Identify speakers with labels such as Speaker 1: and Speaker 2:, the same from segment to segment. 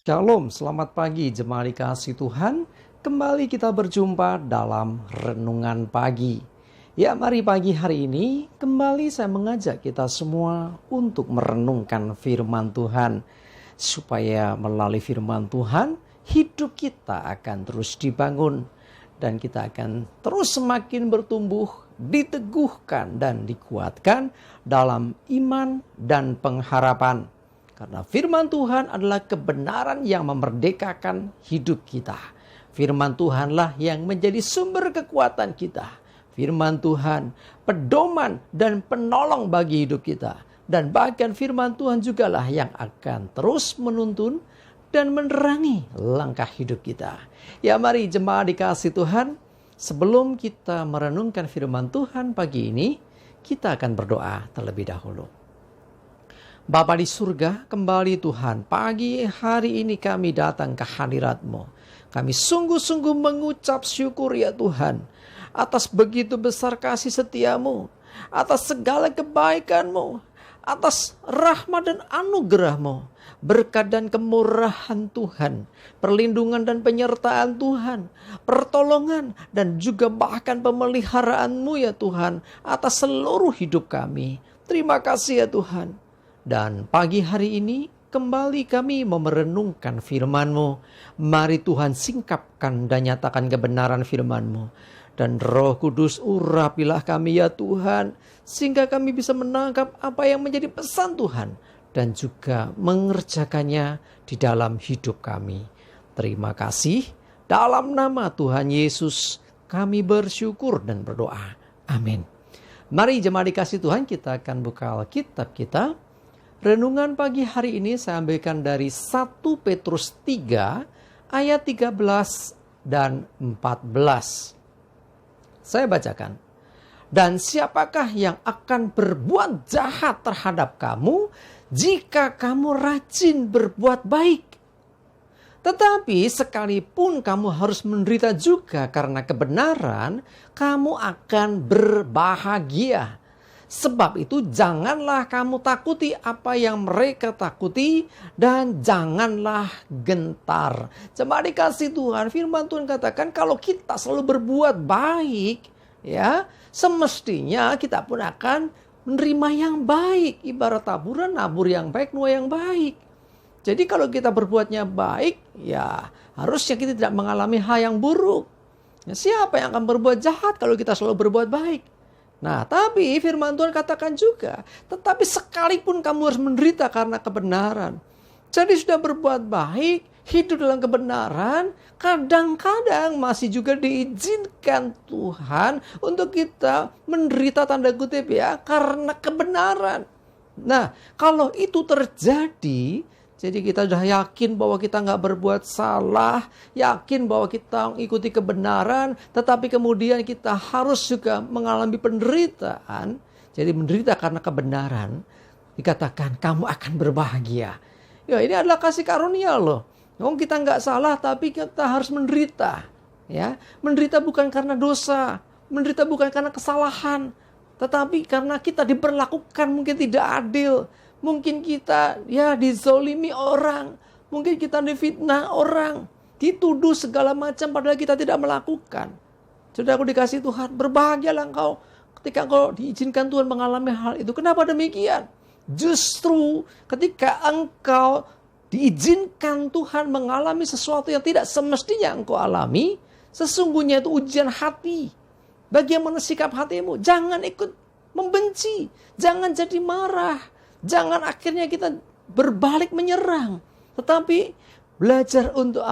Speaker 1: Shalom, selamat pagi jemaat dikasih Tuhan. Kembali kita berjumpa dalam renungan pagi. Ya, mari pagi hari ini kembali saya mengajak kita semua untuk merenungkan firman Tuhan. Supaya melalui firman Tuhan, hidup kita akan terus dibangun. Dan kita akan terus semakin bertumbuh, diteguhkan dan dikuatkan dalam iman dan pengharapan. Karena firman Tuhan adalah kebenaran yang memerdekakan hidup kita. Firman Tuhanlah yang menjadi sumber kekuatan kita. Firman Tuhan pedoman dan penolong bagi hidup kita. Dan bahkan firman Tuhan jugalah yang akan terus menuntun dan menerangi langkah hidup kita. Ya, mari jemaat dikasih Tuhan, sebelum kita merenungkan firman Tuhan pagi ini, kita akan berdoa terlebih dahulu. Bapa di surga, kembali Tuhan, pagi hari ini kami datang ke hadirat-Mu. Kami sungguh-sungguh mengucap syukur ya Tuhan, atas begitu besar kasih setia-Mu, atas segala kebaikan-Mu, atas rahmat dan anugerah-Mu, berkat dan kemurahan Tuhan, perlindungan dan penyertaan Tuhan, pertolongan dan juga bahkan pemeliharaan-Mu ya Tuhan, atas seluruh hidup kami. Terima kasih ya Tuhan. Dan pagi hari ini kembali kami merenungkan firman-Mu. Mari Tuhan singkapkan dan nyatakan kebenaran firman-Mu. Dan Roh Kudus urapilah kami ya Tuhan, sehingga kami bisa menangkap apa yang menjadi pesan Tuhan dan juga mengerjakannya di dalam hidup kami. Terima kasih. Dalam nama Tuhan Yesus kami bersyukur dan berdoa. Amin. Mari jemaat dikasih Tuhan, kita akan buka Alkitab kita. Renungan pagi hari ini saya ambilkan dari 1 Petrus 3 ayat 13 dan 14. Saya bacakan. Dan siapakah yang akan berbuat jahat terhadap kamu jika kamu rajin berbuat baik? Tetapi sekalipun kamu harus menderita juga karena kebenaran, kamu akan berbahagia. Sebab itu janganlah kamu takuti apa yang mereka takuti dan janganlah gentar. Jemaat dikasih Tuhan, firman Tuhan katakan kalau kita selalu berbuat baik, ya, semestinya kita pun akan menerima yang baik. Ibarat taburan, nabur yang baik, nuai yang baik. Jadi kalau kita berbuatnya baik, ya harusnya kita tidak mengalami hal yang buruk. Ya, siapa yang akan berbuat jahat kalau kita selalu berbuat baik? Nah, tapi firman Tuhan katakan juga, tetapi sekalipun kamu harus menderita karena kebenaran. Jadi sudah berbuat baik, hidup dalam kebenaran, kadang-kadang masih juga diizinkan Tuhan untuk kita menderita tanda kutip ya, karena kebenaran. Nah, kalau itu terjadi, jadi kita sudah yakin bahwa kita nggak berbuat salah, yakin bahwa kita mengikuti kebenaran, tetapi kemudian kita harus juga mengalami penderitaan. Jadi menderita karena kebenaran, dikatakan kamu akan berbahagia. Ya, ini adalah kasih karunia loh. Kita nggak salah, tapi kita harus menderita. Ya, menderita bukan karena dosa, menderita bukan karena kesalahan, tetapi karena kita diperlakukan mungkin tidak adil. Mungkin kita dizolimi orang. Mungkin kita difitnah orang. Dituduh segala macam padahal kita tidak melakukan. Sudah aku dikasih Tuhan. Berbahagialah engkau ketika engkau diizinkan Tuhan mengalami hal itu. Kenapa demikian? Justru ketika engkau diizinkan Tuhan mengalami sesuatu yang tidak semestinya engkau alami, sesungguhnya itu ujian hati. Bagaimana sikap hatimu? Jangan ikut membenci. Jangan jadi marah. Jangan akhirnya kita berbalik menyerang. Tetapi belajar untuk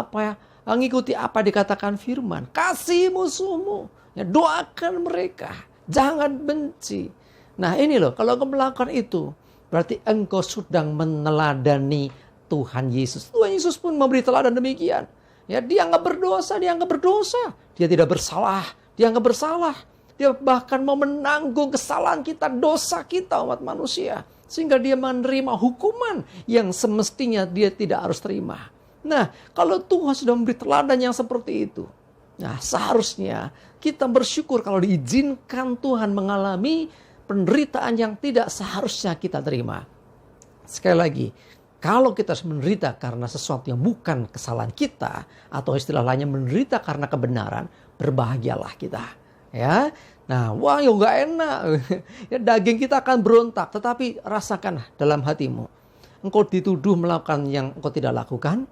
Speaker 1: mengikuti apa dikatakan firman. Kasih musuhmu. Ya, doakan mereka. Jangan benci. Nah ini loh, kalau engkau melakukan itu, berarti engkau sedang meneladani Tuhan Yesus. Tuhan Yesus pun memberi teladan demikian. Ya, dia nggak berdosa, dia nggak berdosa. Dia tidak bersalah, dia nggak bersalah. Dia bahkan mau menanggung kesalahan kita, dosa kita umat manusia. Sehingga dia menerima hukuman yang semestinya dia tidak harus terima. Nah, kalau Tuhan sudah memberi teladan yang seperti itu, nah seharusnya kita bersyukur kalau diizinkan Tuhan mengalami penderitaan yang tidak seharusnya kita terima. Sekali lagi, Kalau kita menderita karena sesuatu yang bukan kesalahan kita, atau istilah lainnya menderita karena kebenaran, berbahagialah kita. Ya, nah, wah, ya nggak enak. Ya, daging kita akan berontak, tetapi rasakan dalam hatimu. Engkau dituduh melakukan yang engkau tidak lakukan,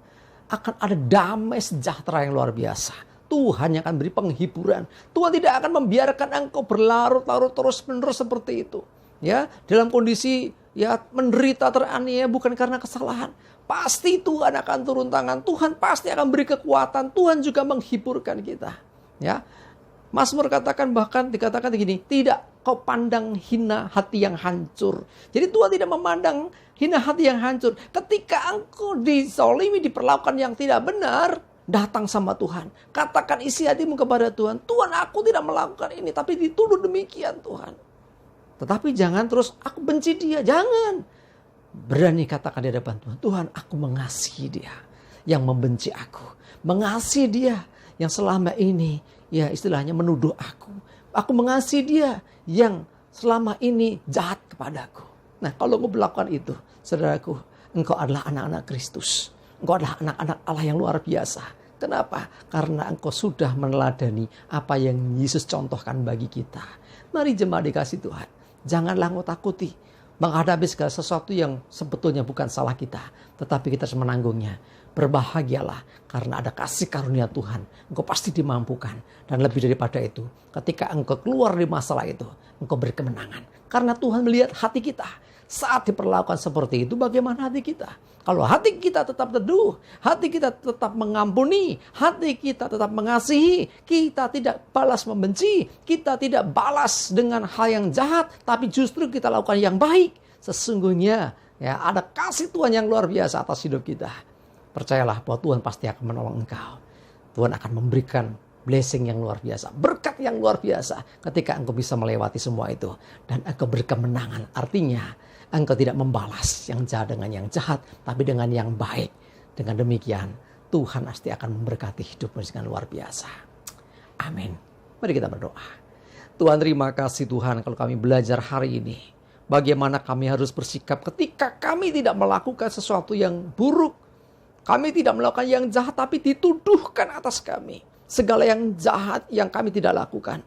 Speaker 1: akan ada damai sejahtera yang luar biasa. Tuhan yang akan beri penghiburan. Tuhan tidak akan membiarkan engkau berlarut-larut terus-menerus seperti itu. Ya, dalam kondisi ya menderita teraniaya bukan karena kesalahan. Pasti Tuhan akan turun tangan. Tuhan pasti akan beri kekuatan. Tuhan juga menghiburkan kita. Ya, Mazmur katakan, bahkan dikatakan begini, tidak kau pandang hina hati yang hancur. Jadi Tuhan tidak memandang hina hati yang hancur. Ketika engkau dizalimi, diperlakukan yang tidak benar, datang sama Tuhan. Katakan isi hatimu kepada Tuhan. Tuhan, aku tidak melakukan ini, tapi dituduh demikian Tuhan. Tetapi jangan terus aku benci dia. Jangan. Berani katakan di hadapan Tuhan. Tuhan, aku mengasihi dia yang membenci aku. Mengasihi dia yang selama ini ya istilahnya menuduh aku. Aku mengasihi dia yang selama ini jahat kepadaku. Nah, kalau engkau melakukan itu, saudaraku, engkau adalah anak-anak Kristus. Engkau adalah anak-anak Allah yang luar biasa. Kenapa? Karena engkau sudah meneladani apa yang Yesus contohkan bagi kita. Mari jemaat dikasih Tuhan. Janganlah engkau takuti menghadapi segala sesuatu yang sebetulnya bukan salah kita, tetapi kita harus menanggungnya. Berbahagialah karena ada kasih karunia Tuhan. Engkau pasti dimampukan. Dan lebih daripada itu, ketika engkau keluar dari masalah itu, engkau berkemenangan. Karena Tuhan melihat hati kita. Saat diperlakukan seperti itu, bagaimana hati kita? Kalau hati kita tetap teduh, hati kita tetap mengampuni, hati kita tetap mengasihi, kita tidak balas membenci, kita tidak balas dengan hal yang jahat, tapi justru kita lakukan yang baik. Sesungguhnya ya ada kasih Tuhan yang luar biasa atas hidup kita. Percayalah bahwa Tuhan pasti akan menolong engkau. Tuhan akan memberikan blessing yang luar biasa, berkat yang luar biasa ketika engkau bisa melewati semua itu. Dan engkau berkemenangan, artinya engkau tidak membalas yang jahat dengan yang jahat, tapi dengan yang baik. Dengan demikian, Tuhan pasti akan memberkati hidupmu dengan luar biasa. Amin. Mari kita berdoa. Tuhan, terima kasih Tuhan kalau kami belajar hari ini. Bagaimana kami harus bersikap ketika kami tidak melakukan sesuatu yang buruk. Kami tidak melakukan yang jahat, tapi dituduhkan atas kami. Segala yang jahat yang kami tidak lakukan.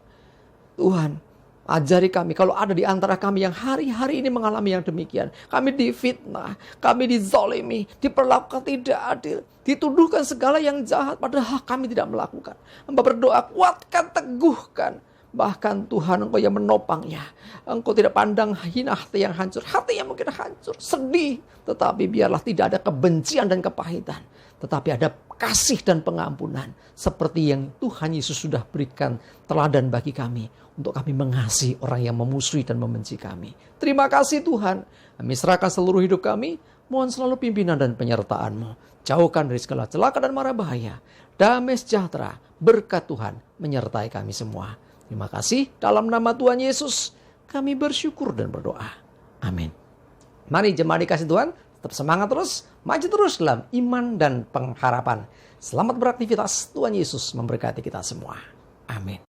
Speaker 1: Tuhan, ajari kami kalau ada di antara kami yang hari-hari ini mengalami yang demikian. Kami difitnah, kami dizalimi, diperlakukan tidak adil. Dituduhkan segala yang jahat padahal kami tidak melakukan. Hamba berdoa, kuatkan, teguhkan. Bahkan Tuhan, Engkau yang menopangnya. Engkau tidak pandang hina hati yang hancur. Hati yang mungkin hancur, sedih. Tetapi biarlah tidak ada kebencian dan kepahitan. Tetapi ada kasih dan pengampunan. Seperti yang Tuhan Yesus sudah berikan teladan bagi kami. Untuk kami mengasihi orang yang memusuhi dan membenci kami. Terima kasih Tuhan. Kami serahkan seluruh hidup kami. Mohon selalu pimpinan dan penyertaan-Mu. Jauhkan dari segala celaka dan mara bahaya. Damai sejahtera, berkat Tuhan menyertai kami semua. Terima kasih, dalam nama Tuhan Yesus kami bersyukur dan berdoa. Amin. Mari jemaat dikasih Tuhan, tetap semangat terus, maju terus dalam iman dan pengharapan. Selamat beraktivitas, Tuhan Yesus memberkati kita semua. Amin.